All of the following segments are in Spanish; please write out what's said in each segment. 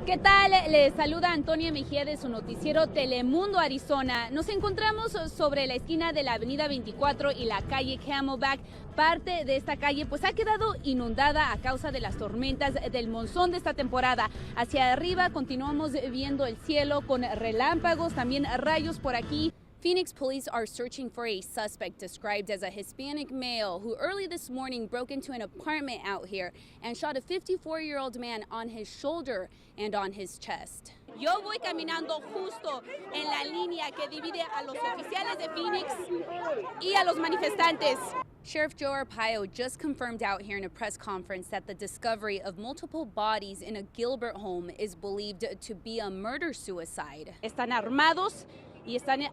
¿Qué tal? Les saluda Antonia Mejia de su noticiero Telemundo Arizona. Nos encontramos sobre la esquina de la avenida 24 y la calle Camelback. Parte de esta calle pues ha quedado inundada a causa de las tormentas del monzón de esta temporada. Hacia arriba continuamos viendo el cielo con relámpagos, también rayos por aquí. Phoenix police are searching for a suspect described as a Hispanic male who early this morning broke into an apartment out here and shot a 54-year-old man on his shoulder and on his chest. Yo voy caminando justo en la línea que divide a los oficiales de Phoenix y a los manifestantes. Sheriff Joe Arpaio just confirmed out here in a press conference that the discovery of multiple bodies in a Gilbert home is believed to be a murder-suicide. Están armados y están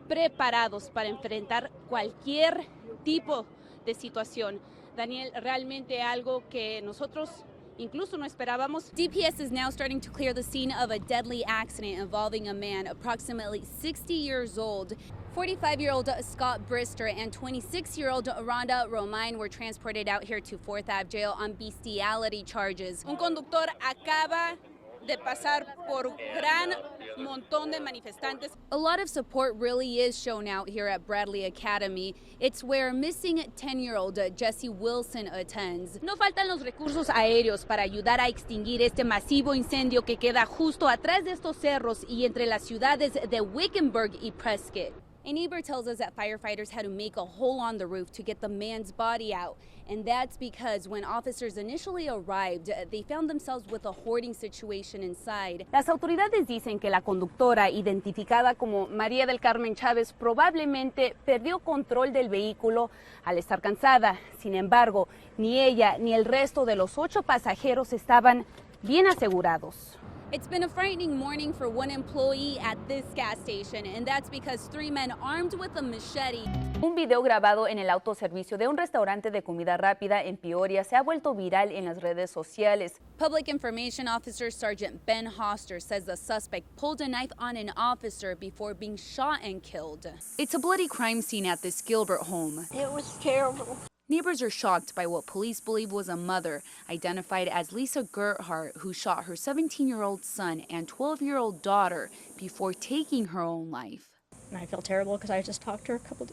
preparados para enfrentar cualquier tipo de situación. Daniel, realmente algo que nosotros incluso no esperábamos. DPS is now starting to clear the scene of a deadly accident involving a man approximately 60 years old. 45-year-old Scott Brister and 26-year-old Rhonda Romine were transported out here to 4th Ave jail on bestiality charges. Un conductor acaba de pasar por gran montón de manifestantes. A lot of support really is shown out here at Bradley Academy. It's where missing 10-year-old Jesse Wilson attends. No faltan los recursos aéreos para ayudar a extinguir este masivo incendio que queda justo atrás de estos cerros y entre las ciudades de Wickenburg y Prescott. A neighbor tells us that firefighters had to make a hole on the roof to get the man's body out. And that's because when officers initially arrived, they found themselves with a hoarding situation inside. Las autoridades dicen que la conductora, identificada como María del Carmen Chávez, probablemente perdió control del vehículo al estar cansada. Sin embargo, ni ella ni el resto de los 8 pasajeros estaban bien asegurados. It's been a frightening morning for one employee at this gas station, and that's because 3 men armed with a machete. Un video grabado en el autoservicio de un restaurante de comida rápida en Peoria se ha vuelto viral en las redes sociales. Public Information Officer Sergeant Ben Hoster says the suspect pulled a knife on an officer before being shot and killed. It's a bloody crime scene at this Gilbert home. It was terrible. Neighbors are shocked by what police believe was a mother, identified as Lisa Gerhardt, who shot her 17-year-old son and 12-year-old daughter before taking her own life. And I feel terrible because I just talked to her a couple,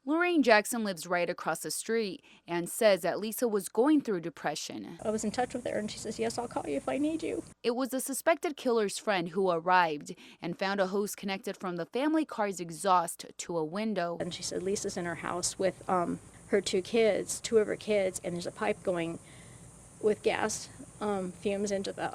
Lorraine Jackson lives right across the street and says that Lisa was going through depression. I was in touch with her and she says, yes, I'll call you if I need you. It was the suspected killer's friend who arrived and found a hose connected from the family car's exhaust to a window. And she said Lisa's in her house with her 2 kids, 2 of her kids, and there's a pipe going with gas fumes into the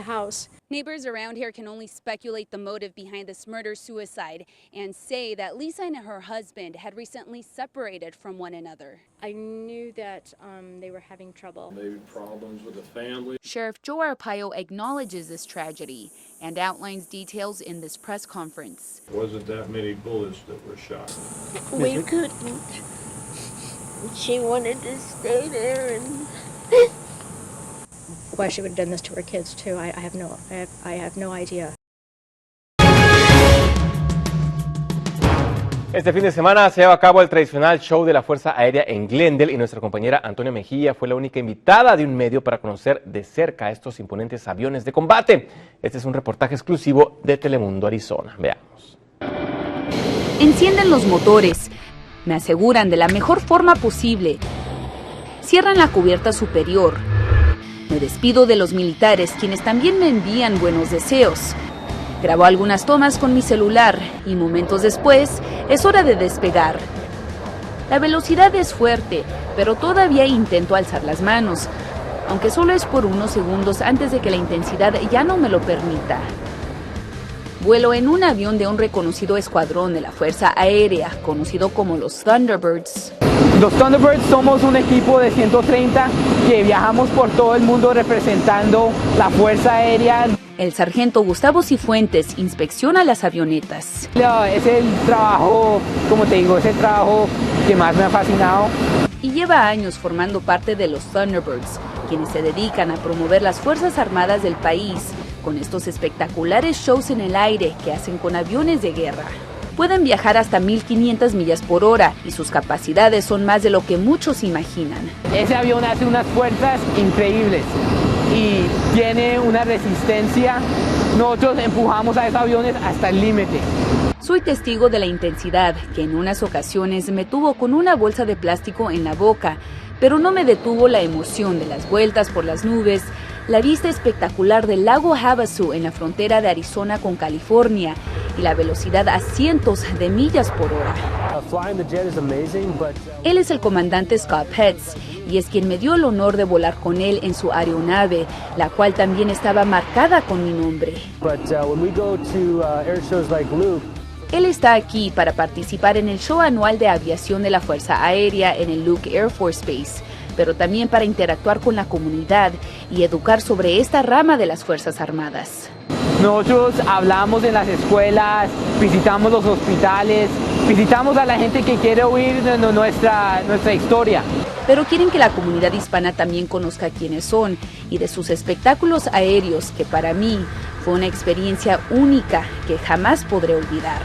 house. Neighbors around here can only speculate the motive behind this murder-suicide and say that Lisa and her husband had recently separated from one another. I knew that they were having trouble. Maybe problems with the family. Sheriff Joe Arpaio acknowledges this tragedy and outlines details in this press conference. Wasn't that many bullets that were shot? We couldn't. She wanted to stay there and... Why she would have done this to her kids too, I have no idea. Este fin de semana se lleva a cabo el tradicional show de la Fuerza Aérea en Glendale y nuestra compañera Antonia Mejia fue la única invitada de un medio para conocer de cerca estos imponentes aviones de combate. Este es un reportaje exclusivo de Telemundo Arizona. Veamos. Encienden los motores, me aseguran de la mejor forma posible. Cierran la cubierta superior. Me despido de los militares, quienes también me envían buenos deseos. Grabo algunas tomas con mi celular y momentos después es hora de despegar. La velocidad es fuerte, pero todavía intento alzar las manos, aunque solo es por unos segundos antes de que la intensidad ya no me lo permita. Vuelo en un avión de un reconocido escuadrón de la Fuerza Aérea, conocido como los Thunderbirds. Los Thunderbirds somos un equipo de 130 que viajamos por todo el mundo representando la Fuerza Aérea. El sargento Gustavo Cifuentes inspecciona las avionetas. Es el trabajo, como te digo, es el trabajo que más me ha fascinado. Y lleva años formando parte de los Thunderbirds, quienes se dedican a promover las Fuerzas Armadas del país con estos espectaculares shows en el aire que hacen con aviones de guerra. Pueden viajar hasta 1.500 millas por hora y sus capacidades son más de lo que muchos imaginan. Ese avión hace unas fuerzas increíbles. y tiene una resistencia. Nosotros empujamos a esos aviones hasta el límite. Soy testigo de la intensidad que en unas ocasiones me tuvo con una bolsa de plástico en la boca, pero no me detuvo la emoción de las vueltas por las nubes, la vista espectacular del lago Havasu en la frontera de Arizona con California y la velocidad a cientos de millas por hora. Él es el comandante Scott Petz y es quien me dio el honor de volar con él en su aeronave, la cual también estaba marcada con mi nombre. Él está aquí para participar en el show anual de aviación de la Fuerza Aérea en el Luke Air Force Base, pero también para interactuar con la comunidad y educar sobre esta rama de las Fuerzas Armadas. Nosotros hablamos en las escuelas, visitamos los hospitales, visitamos a la gente que quiere oír nuestra historia. Pero quieren que la comunidad hispana también conozca quiénes son y de sus espectáculos aéreos, que para mí fue una experiencia única que jamás podré olvidar.